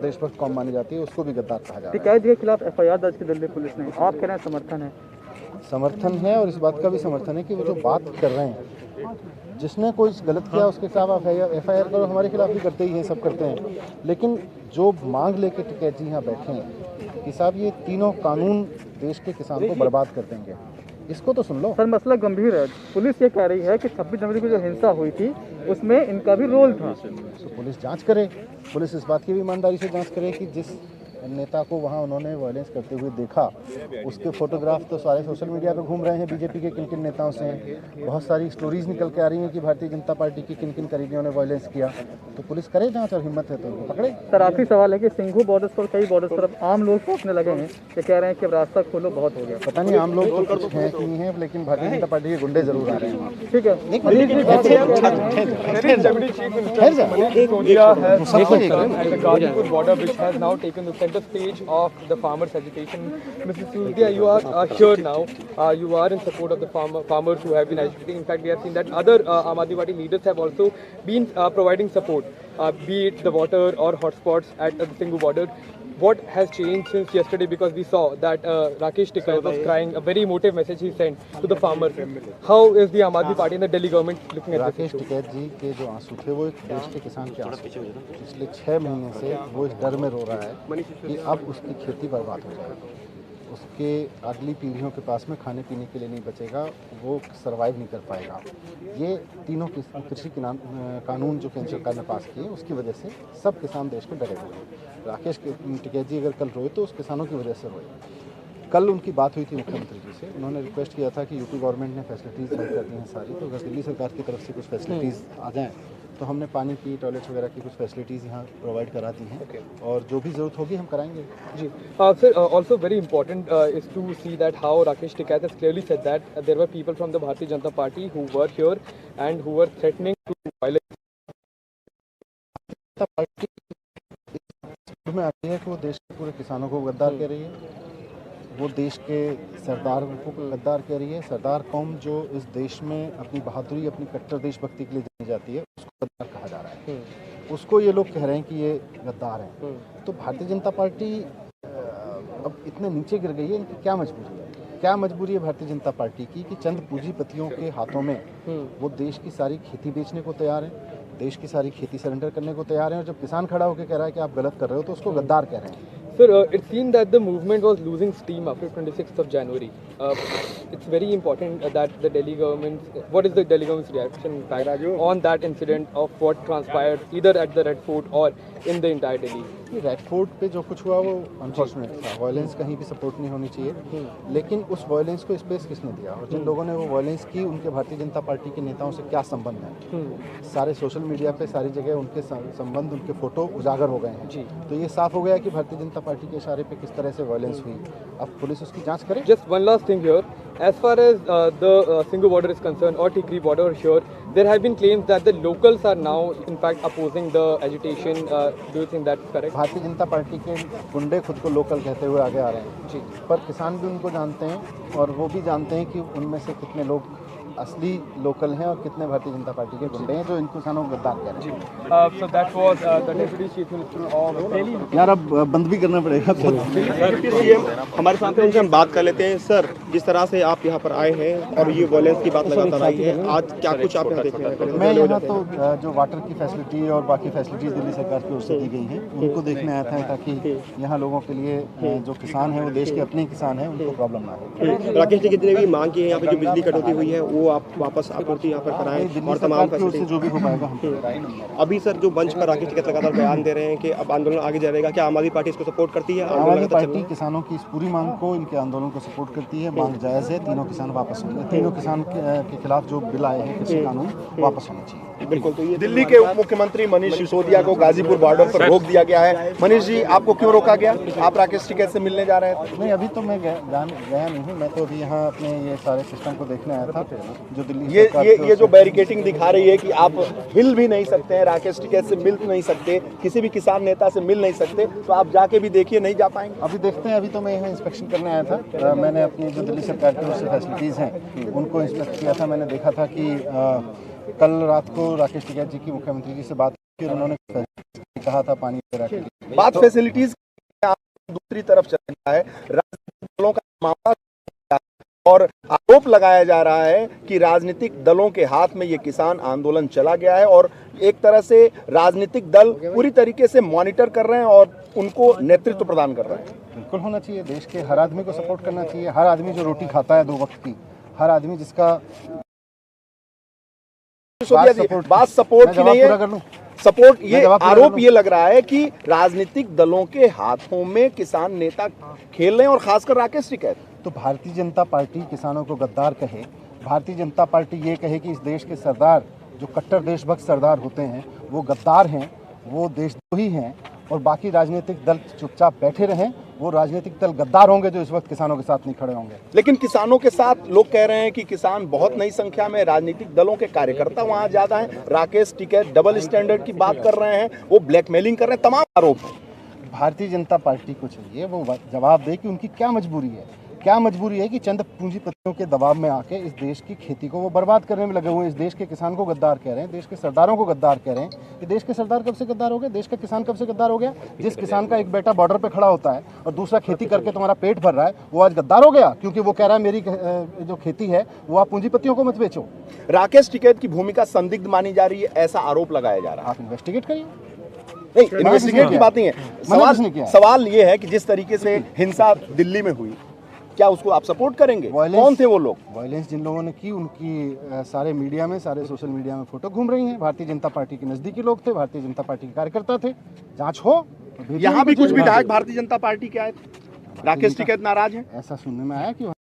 देशभक्त कौम मानी जाती है, उसको भी गद्दार कहा जा रहा है। टिकैत जी के खिलाफ FIR दर्ज की दिल्ली पुलिस ने, आप कह रहे हैं समर्थन है? समर्थन है, और इस बात का भी समर्थन है कि वो जो बात कर रहे हैं, जिसने कोई गलत किया उसके खिलाफ FIR करो, हमारे खिलाफ भी करते ही हैं, सब करते हैं। लेकिन जो मांग लेके टिकैत जी यहाँ बैठे हैं कि साहब ये तीनों कानून देश के किसान को बर्बाद कर देंगे, इसको तो सुन लो। सर, मसला गंभीर है। पुलिस ये कह रही है कि 26 जनवरी को जो हिंसा हुई थी उसमें इनका भी रोल था। तो पुलिस जांच करे, पुलिस इस बात की भी ईमानदारी से जांच करे कि जिस नेता को वहाँ उन्होंने वायलेंस करते हुए देखा, उसके फोटोग्राफ तो सारे सोशल मीडिया पर घूम रहे हैं बीजेपी के किन किन नेताओं से। बहुत सारी स्टोरीज निकल के आ रही हैं कि भारतीय जनता पार्टी की किन किन करीबियों ने वायलेंस किया। तो पुलिस करे जांच, और हिम्मत है तो उनको पकड़े। सर, आखिरी सवाल है कि सिंघू बॉर्डर्स पर, कई बॉर्डर्स पर अब आम लोग पहुंचने लगे हैं, ये कह रहे हैं कि अब रास्ता खोलो, बहुत हो गया। पता नहीं आम लोग तो कुछ हैं कि नहीं है, लेकिन भारतीय जनता पार्टी के गुंडे जरूर आ रहे हैं वहाँ। ठीक है, Gazipur border, which has now taken the center stage of the farmers' agitation. Mrs. Sisodia, you are here now. You are in support of the farmers who have been agitating. In fact, we have seen that other Aam Aadmi Party leaders have also been providing support, be it the water or hotspots at the Singhu border. What has changed since yesterday? Because we saw that Rakesh Tikait was crying, a very emotive message he sent to the farmers. How is the Aam Aadmi Party and the Delhi government looking at this? Rakesh Tikait जी के जो आंसू थे वो एक देश के किसान के आंसू थे। पिछले 6 महीने से वो इस डर में रो रहा है कि अब उसकी खेती बर्बाद हो जाएगी। उसके अगली पीढ़ियों के पास में खाने पीने के लिए नहीं बचेगा, वो सरवाइव नहीं कर पाएगा। ये तीनों कृषि कानून जो केंद्र सरकार ने पास किए उसकी वजह से सब किसान देश के डरे हुए हैं। राकेश टिकैत जी अगर कल रोए तो उस किसानों की वजह से रोए। कल उनकी बात हुई थी मुख्यमंत्री जी से, उन्होंने रिक्वेस्ट किया था कि यूपी गवर्नमेंट ने फैसिलिटीज़ बंद कर दी हैं सारी, तो अगर दिल्ली सरकार की तरफ से कुछ फैसिलिटीज़ आ जाएँ तो हमने पानी की, टॉयलेट्स वगैरह की कुछ फैसिलिटीज़ यहाँ प्रोवाइड करा दी हैं और जो भी ज़रूरत होगी हम कराएंगे जी। Sir, also very important is to see that how Rakesh Tikait has clearly said that there were people from the Bharatiya Janata Party who were here and who were threatening to violate. में आती है कि वो देश के पूरे किसानों को गद्दार कह रही है, वो देश के सरदार को गद्दार कह रही है। सरदार कौम जो इस देश में अपनी बहादुरी, अपनी कट्टर देशभक्ति के लिए जानी जाती है, उसको गद्दार कहा जा रहा है। उसको ये लोग कह रहे हैं कि ये गद्दार हैं। तो भारतीय जनता पार्टी अब इतने नीचे गिर गई है, इनकी क्या मजबूरी है? क्या मजबूरी है भारतीय जनता पार्टी की कि चंद पूंजीपतियों के हाथों में वो देश की सारी खेती बेचने को तैयार है, देश की सारी खेती सरेंडर करने को तैयार हैं, और जब किसान खड़ा होकर कह रहा है कि आप गलत कर रहे हो तो उसको गद्दार कह रहे हैं। Sir, it seemed that the movement was losing steam after 26th of January. It's very important that the Delhi government, what is the Delhi government's reaction in fact, on that incident of what transpired either at the Red Fort or in the entire Delhi? Red fort पे जो कुछ हुआ वो unfortunate था, violence कहीं भी support नहीं होनी चाहिए, लेकिन उस वायलेंस को स्पेस किसने दिया और जिन लोगों ने वो वायलेंस की उनके भारतीय जनता पार्टी के नेताओं से क्या संबंध है? सारे सोशल मीडिया पे सारी जगह उनके संबंध, उनके फोटो उजागर हो गए हैं। तो ये साफ हो गया कि भारतीय जनता पार्टी के इशारे पे किस तरह से वायलेंस हुई। अब पुलिस उसकी जांच करे। Just one last thing here, as far as the Singhu border is concerned or Tikri border here, there have been claims that the locals are now in fact opposing the agitation. Do you think that's correct? Bharatiya Janata party के गुंडे खुद को local कहते हुए आगे आ रहे हैं जी, पर किसान भी उनको जानते हैं और वो भी जानते हैं कि उनमें से कितने लोग असली लोकल हैं और कितने भारतीय जनता पार्टी के गुंडे हैं जो इन किसानों को गद्दार कह रहे हैं। So that was the Deputy Chief Minister of Delhi. यार अब बंद भी करना पड़ेगा। डिप्टी सीएम हमारे साथ हैं, उनसे हम बात कर लेते हैं। सर, जिस तरह से आप यहाँ पर आए हैं और ये वायलेंस की बात लगातार आई है, आज क्या कुछ आप यहाँ देखने आए? मैं यहाँ तो जो वाटर की फैसिलिटी और बाकी फैसिलिटीज दिल्ली सरकार की ओर से दी गई हैं उनको देखने आया था, ताकि यहाँ लोगों के लिए जो किसान हैं वो देश के अपने किसान हैं, उनको प्रॉब्लम ना हो। राकेश जी, कितने भी मांग की है यहाँ पे, जो बिजली कटौती हुई है वो आप वापस आपूर्ति यहाँ पर कराएं और तमाम फैसिलिटी जो भी हो पाएगा हम। अभी सर जो मंच पर राकेश टिकैत लगातार बयान दे रहे हैं कि अब आंदोलन आगे जाएगा, क्या आम आदमी पार्टी इसको सपोर्ट करती है? आम आदमी पार्टी किसानों की इस पूरी मांग को, इनके आंदोलन को सपोर्ट करती है। मांग जायज़ है, तीनों किसान वापस होंगे, तीनों किसान के खिलाफ जो बिल आए हैं कृषि कानून वापस होने चाहिए। बिल्कुल। तो ये दिल्ली के उप मुख्यमंत्री मनीष सिसोदिया को गाजीपुर बॉर्डर पर रोक दिया गया है। मनीष जी, आपको क्यों रोका गया? आप राकेश टिकैत से मिलने जा रहे हैं? नहीं, अभी तो मैं गया नहीं हूँ, मैं तो अभी यहाँ अपने ये सारे सिस्टम को देखने आया था जो दिल्ली ये जो बैरिकेटिंग दिखा रही है कि आप हिल भी नहीं सकते हैं, राकेश टिकैत से मिल नहीं सकते, किसी भी किसान नेता से मिल नहीं सकते, तो आप जाके भी देखिए, नहीं जा पाएंगे? अभी देखते हैं। अभी तो मैं यहाँ इंस्पेक्शन करने आया था। मैंने अपनी जो दिल्ली सरकार की ओर से फैसिलिटीज़ हैं उनको इंस्पेक्ट किया था। मैंने देखा था कि कल रात को राकेश टिकैत जी की मुख्यमंत्री जी से बात की और उन्होंने कहा था पानी वगैरह के लिए। बात फैसिलिटीज दूसरी तरफ चल रहा है, राजनीतिक दलों का मामला और आरोप लगाया जा रहा है कि राजनीतिक दलों के हाथ में ये किसान आंदोलन चला गया है और एक तरह से राजनीतिक दल पूरी तरीके से मॉनिटर कर रहे हैं और उनको नेतृत्व प्रदान कर रहे हैं। बिल्कुल होना चाहिए, देश के हर आदमी को सपोर्ट करना चाहिए। हर आदमी जो रोटी खाता है 2 वक्त की, हर आदमी जिसका बात सपोर्ट की नहीं है, सपोर्ट ये आरोप ये लग रहा है कि राजनीतिक दलों के हाथों में किसान नेता खेल रहे हैं और खासकर राकेश टिकैत। तो भारतीय जनता पार्टी किसानों को गद्दार कहे, भारतीय जनता पार्टी ये कहे कि इस देश के सरदार जो कट्टर देशभक्त सरदार होते हैं वो गद्दार हैं, वो देशद्रोही हैं, और बाकी राजनीतिक दल चुपचाप बैठे रहें, वो राजनीतिक दल गद्दार होंगे जो इस वक्त किसानों के साथ नहीं खड़े होंगे। लेकिन किसानों के साथ लोग कह रहे हैं कि किसान बहुत नई संख्या में, राजनीतिक दलों के कार्यकर्ता वहां ज्यादा हैं, राकेश टिकैत डबल स्टैंडर्ड की बात कर रहे हैं, वो ब्लैकमेलिंग कर रहे हैं, तमाम आरोप। भारतीय जनता पार्टी को चाहिए वो जवाब दे कि उनकी क्या मजबूरी है। क्या मजबूरी है कि चंद पूंजीपतियों के दबाव में आके इस देश की खेती को वो बर्बाद करने में लगे हुए हैं। इस देश के किसान को गद्दार कह रहे हैं, देश के सरदारों को गद्दार कह रहे हैं। कि देश के सरदार कब से गद्दार हो गए? देश का किसान कब से गद्दार हो गया? जिस किसान का एक बेटा बॉर्डर पे खड़ा होता है और दूसरा खेती करके तुम्हारा पेट भर रहा है, वो आज गद्दार हो गया क्योंकि वो कह रहा है मेरी जो खेती है वो आप पूंजीपतियों को मत बेचो। राकेश टिकैत की भूमिका संदिग्ध मानी जा रही है, ऐसा आरोप लगाया जा रहा है। आप इन्वेस्टिगेट करिए। नहीं, इन्वेस्टिगेट की बात नहीं है, सवाल ये है कि जिस तरीके से हिंसा दिल्ली में हुई, क्या उसको आप सपोर्ट करेंगे? Violence- कौन थे वो लोग? वायलेंस जिन लोगों ने की उनकी सारे मीडिया में, सारे सोशल मीडिया में फोटो घूम रही हैं। भारतीय जनता पार्टी के नज़दीकी लोग थे, भारतीय जनता पार्टी के कार्यकर्ता थे। जांच हो तो भेजिए यहाँ भी उनको कुछ जेल में। विधायक भारतीय जनता पार्टी के आए थे। राकेश टिकैत नाराज हैं, ऐसा सुनने में आया कि वहाँ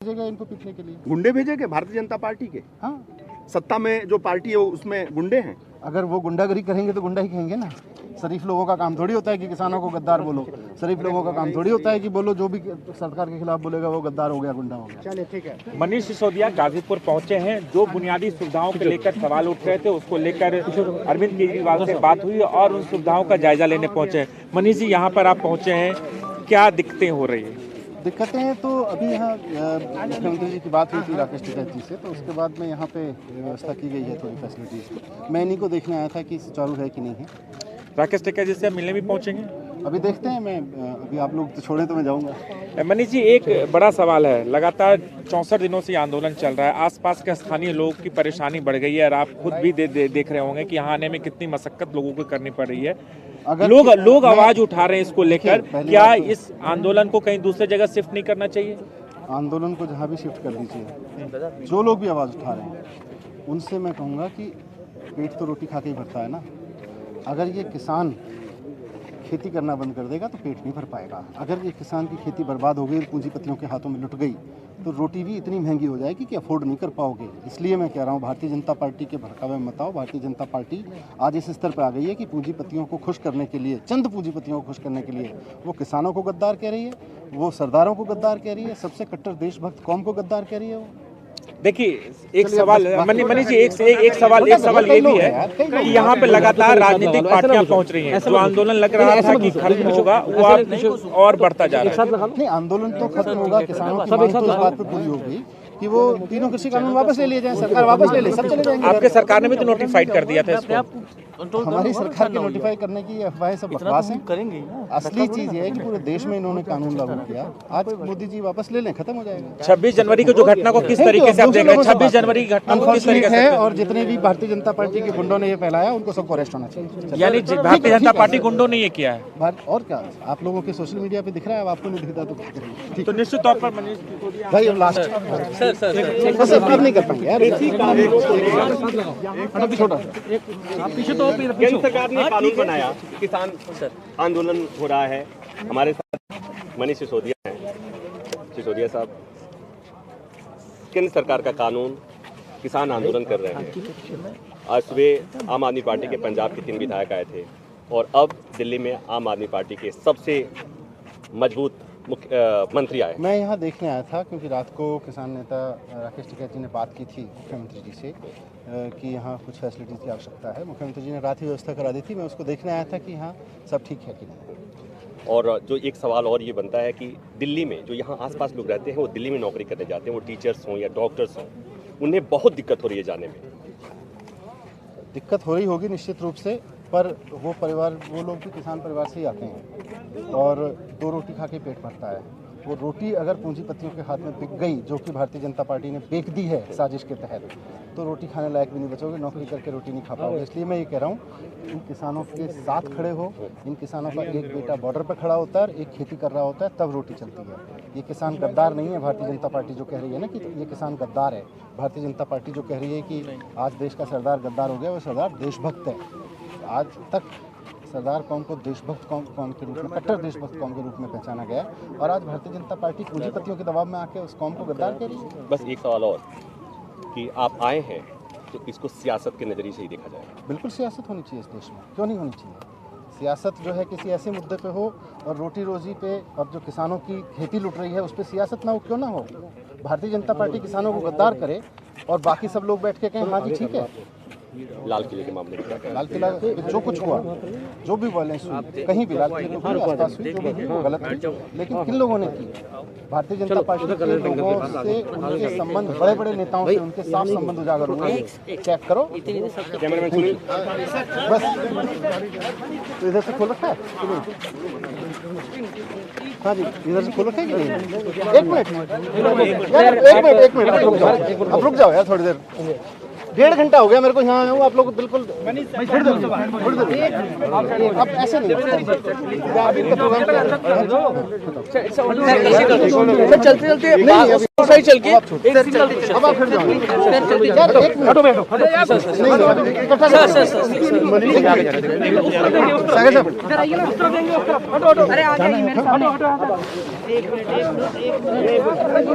भेजेगा इनको पीटने के लिए। गुंडे भेजे के भारतीय जनता पार्टी के? हाँ, सत्ता में जो पार्टी है उसमें गुंडे हैं। अगर वो गुंडागरी करेंगे तो गुंडा ही कहेंगे ना। शरीफ लोगों का काम थोड़ी होता है कि किसानों को गद्दार बोलो। शरीफ लोगों का काम थोड़ी होता है कि बोलो जो भी सरकार के खिलाफ बोलेगा वो गद्दार हो गया, गुंडा हो गया। चलिए ठीक है। मनीष सिसोदिया गाजीपुर पहुंचे हैं। जो बुनियादी सुविधाओं को लेकर सवाल उठ रहे थे उसको लेकर अरविंद केजरीवाल से बात हुई और उन सुविधाओं का जायजा लेने पहुंचे हैं। मनीष जी, यहाँ पर आप पहुंचे हैं, क्या दिक्कतें हो रही है? दिक्कतें हैं तो अभी यहाँ मुख्यमंत्री जी की बात हुई थी राकेश टिकैत जी से, तो उसके बाद में यहाँ पे व्यवस्था की गई है थोड़ी फैसिलिटीज़ की। मैं इन्हीं को देखने आया था कि सुचारू है कि नहीं है। राकेश टिकैत जी से आप मिलने भी पहुंचेंगे? अभी देखते हैं। मैं अभी आप लोग तो छोड़े तो मैं जाऊँगा। मनीष जी, एक बड़ा सवाल है, लगातार 64 दिनों से आंदोलन चल रहा है। आसपास के स्थानीय लोगों की परेशानी बढ़ गई है और आप खुद भी देख रहे होंगे कि यहाँ आने में कितनी मशक्कत लोगों को करनी पड़ रही है। लोग आवाज उठा रहे हैं इसको लेकर। क्या इस आंदोलन को कहीं दूसरी जगह शिफ्ट नहीं करना चाहिए? आंदोलन को जहाँ भी शिफ्ट कर दीजिए। जो लोग भी आवाज़ उठा रहे हैं उनसे मैं कहूँगा कि पेट तो रोटी खा के ही भरता है ना। अगर ये किसान खेती करना बंद कर देगा तो पेट नहीं भर पाएगा। अगर ये किसान की खेती बर्बाद हो गई, पूंजीपतियों के हाथों में लुट गई, तो रोटी भी इतनी महंगी हो जाएगी कि अफोर्ड नहीं कर पाओगे। इसलिए मैं कह रहा हूँ भारतीय जनता पार्टी के भड़कावे में मत आओ। भारतीय जनता पार्टी आज इस स्तर पर आ गई है कि पूंजीपतियों को खुश करने के लिए, चंद पूंजीपतियों को खुश करने के लिए वो किसानों को गद्दार कह रही है, वो सरदारों को गद्दार कह रही है, सबसे कट्टर देशभक्त कौम को गद्दार कह रही है वो। देखिए, एक सवाल मनीष जी, एक सवाल ये भी है कि यहाँ पे लगातार राजनीतिक पार्टियां पहुंच रही हैं। जो आंदोलन लग रहा था कि खत्म होगा वो अब और बढ़ता जा रहा है। नहीं, आंदोलन तो खत्म होगा। किसानों की मांग तो इस बात पे पूरी हो गई कि वो तीनों कृषि कानून वापस ले लिए जाएं, सरकार वापस ले ले, सब चले जाएंगे। आपके सरकार ने भी तो नोटिफाइड कर दिया था इसको। हमारी सरकार के नोटिफाई करने की अफवाहें सब बकवास हैं। असली चीज ये है कि पूरे देश में इन्होंने कानून लागू किया। आज मोदी जी वापस ले लें, खत्म हो जाएगा। 26 जनवरी को जो घटना को किस तरीके से आप देख रहे हैं? 26 जनवरी की घटना को किस तरीके से है, और जितने भी भारतीय जनता पार्टी के गुंडों ने ये फैलाया उनको सबको अरेस्ट होना चाहिए। यानी भारतीय जनता पार्टी गुंडों ने ये किया है? और क्या, आप लोगों के सोशल मीडिया पे दिख रहा है, अब आपको नहीं दिखता तो तो निश्चित तौर पर मनीष सिसोदिया भाई अब लास्ट बस अब नहीं कर पाएंगे यार। छोटा केंद्र सरकार ने कानून बनाया, किसान आंदोलन हो रहा है। हमारे साथ मनीष सिसोदिया हैं। सिसोदिया साहब, केंद्र सरकार का कानून, किसान आंदोलन कर रहे हैं। आज सुबह आम आदमी पार्टी के पंजाब के 3 विधायक आए थे और अब दिल्ली में आम आदमी पार्टी के सबसे मजबूत मंत्री आए। मैं यहाँ देखने आया था क्योंकि रात को किसान नेता राकेश टिकैत जी ने बात की थी मुख्यमंत्री जी से कि यहाँ कुछ फैसिलिटीज़ की आवश्यकता है। मुख्यमंत्री जी ने रात ही व्यवस्था करा दी थी। मैं उसको देखने आया था कि यहाँ सब ठीक है कि नहीं। और जो एक सवाल और ये बनता है कि दिल्ली में जो यहाँ आसपास लोग रहते हैं वो दिल्ली में नौकरी करने जाते हैं, वो टीचर्स हों या डॉक्टर्स हों, उन्हें बहुत दिक्कत हो रही है जाने में। दिक्कत हो रही होगी निश्चित रूप से, पर वो परिवार, वो लोग भी किसान परिवार से ही आते हैं और 2 रोटी खा के पेट भरता है। वो रोटी अगर पूंजीपतियों के हाथ में बिक गई, जो कि भारतीय जनता पार्टी ने बेच दी है साजिश के तहत, तो रोटी खाने लायक भी नहीं बचोगे, नौकरी करके रोटी नहीं खा पाओगे। इसलिए मैं ये कह रहा हूँ, इन किसानों के साथ खड़े हो। इन किसानों का एक बेटा बॉर्डर पर खड़ा होता है, एक खेती कर रहा होता है, तब रोटी चलती है। ये किसान गद्दार नहीं है। भारतीय जनता पार्टी जो कह रही है ना कि ये किसान गद्दार है, भारतीय जनता पार्टी जो कह रही है कि आज देश का सरदार गद्दार हो गया, वो सरदार देशभक्त है। आज तक सरदार कौम को देशभक्त कौम के रूप में, कट्टर देशभक्त कौम के रूप में पहचाना गया, और आज भारतीय जनता पार्टी पूंजीपतियों के दबाव में आके उस कौम को गद्दार कह रही है। बस एक सवाल और कि आप आए हैं तो इसको सियासत के नज़रिए से ही देखा जाए। बिल्कुल सियासत होनी चाहिए इस देश में, क्यों नहीं होनी चाहिए। सियासत जो है किसी ऐसे मुद्दे पे हो, और रोटी रोजी पे और जो किसानों की खेती लुट रही है उस पर सियासत ना हो, क्यों ना हो। भारतीय जनता पार्टी किसानों को गद्दार करे और बाकी सब लोग बैठ के कहें हाँ जी ठीक है। लाल किले के मामले में क्या कहें? लाल किला जो कुछ हुआ, जो भी वायलेंस हुई कहीं भी, लाल किले के आसपास हुई, जो भी हुई वो गलत थी। लेकिन किन लोगों ने की? भारतीय जनता पार्टी के लोगों से, उनके संबंध, बड़े बड़े नेताओं से उनके साफ संबंध उजागर हुए। चेक करो। बस तो इधर से खोल रखा है कि नहीं? हाँ जी, इधर से खोल रखा है कि नहीं? एक मिनट, आप रुक जाओ यार थोड़ी देर। 1.5 घंटा हो गया मेरे को यहाँ आया हूँ, आप लोग बिल्कुल थोड़ी देर अब ऐसे नहीं चलते चलते चल के अब आप फिर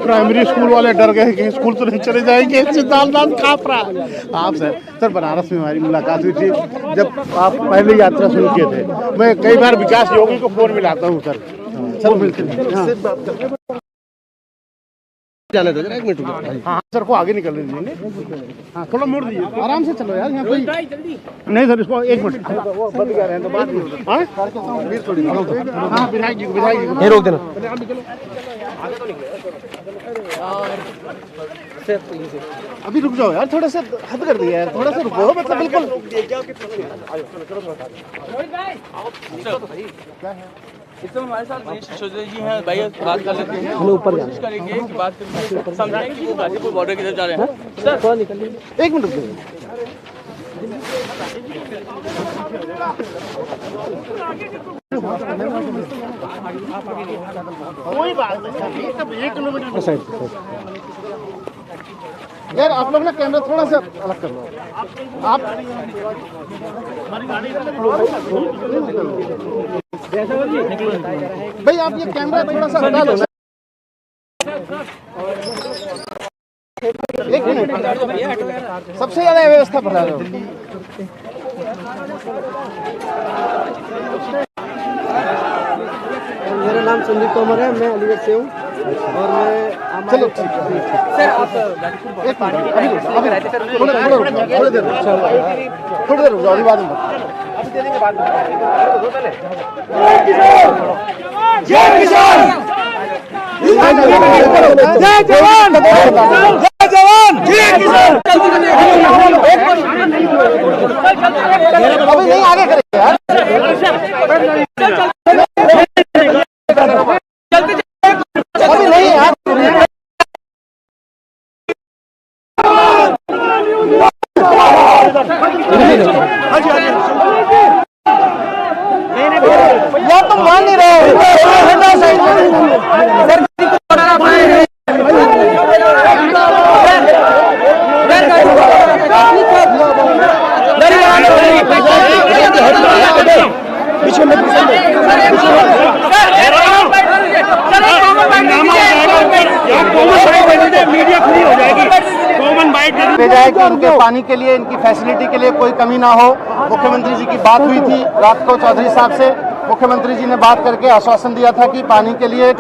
प्राइमरी स्कूल वाले डर गए कि स्कूल तो नहीं चले जाएंगे, दाल दाल काँप रहा। आप सर बनारस में हमारी मुलाकात हुई थी जब आप पहले यात्रा शुरू किए थे। मैं कई बार विकास योगी को फोन मिलाता हूँ सर मिलते हैं। जाने दो जरा, 1 मिनट रुको। हाँ सर को आगे निकलने दीजिए। हाँ थोड़ा मोड़ दीजिए, आराम से चलो यार, यहाँ कोई नहीं सर, इसको 1 मिनट बंद कर रहे हैं तो बात नहीं। हाँ विधायक जी को रोक देना। अभी रुक जाओ यार, थोड़ा सा हद कर दिया यार, थोड़ा सा रुको, मतलब बिल्कुल। इस समय हमारे साथ मनीष सिसोदिया जी हैं, भाई बात कर लेते हैं, ऊपर कोशिश करेंगे कि बात करके समझाएं कि वो गाजीपुर बॉर्डर की तरफ जा रहे हैं। सर निकलिए, 1 मिनट रुक। कोई बात नहीं, 1 किलोमीटर साइड यार, आप लोग ना कैमरा थोड़ा सा अलग कर लो। आप भाई आप ये कैमरा थोड़ा सा हटा लो ना। 1 मिनट, सबसे ज्यादा व्यवस्था बढ़ा रहे हो। मेरा नाम संदीप तोमर है, मैं अलीगढ़ से हूँ और मैं चलो सर आप थोड़ी देर रुक जाओ, अभी बाद में दे देंगे बाद में। जय किसान, जय जवान, जय जवान, जय किसान। अभी नहीं आगे करेंगे यार, अभी नहीं यार। यार तुम मान नहीं रहे हो। मीडिया फ्री हो जाएगी, कॉमन बाइट दे जाए कि उनके पानी के लिए, इनकी फैसिलिटी के लिए कोई कमी ना हो। मुख्यमंत्री जी की बात हुई थी रात को चौधरी साहब से, मुख्यमंत्री जी ने बात करके आश्वासन दिया था कि पानी के लिए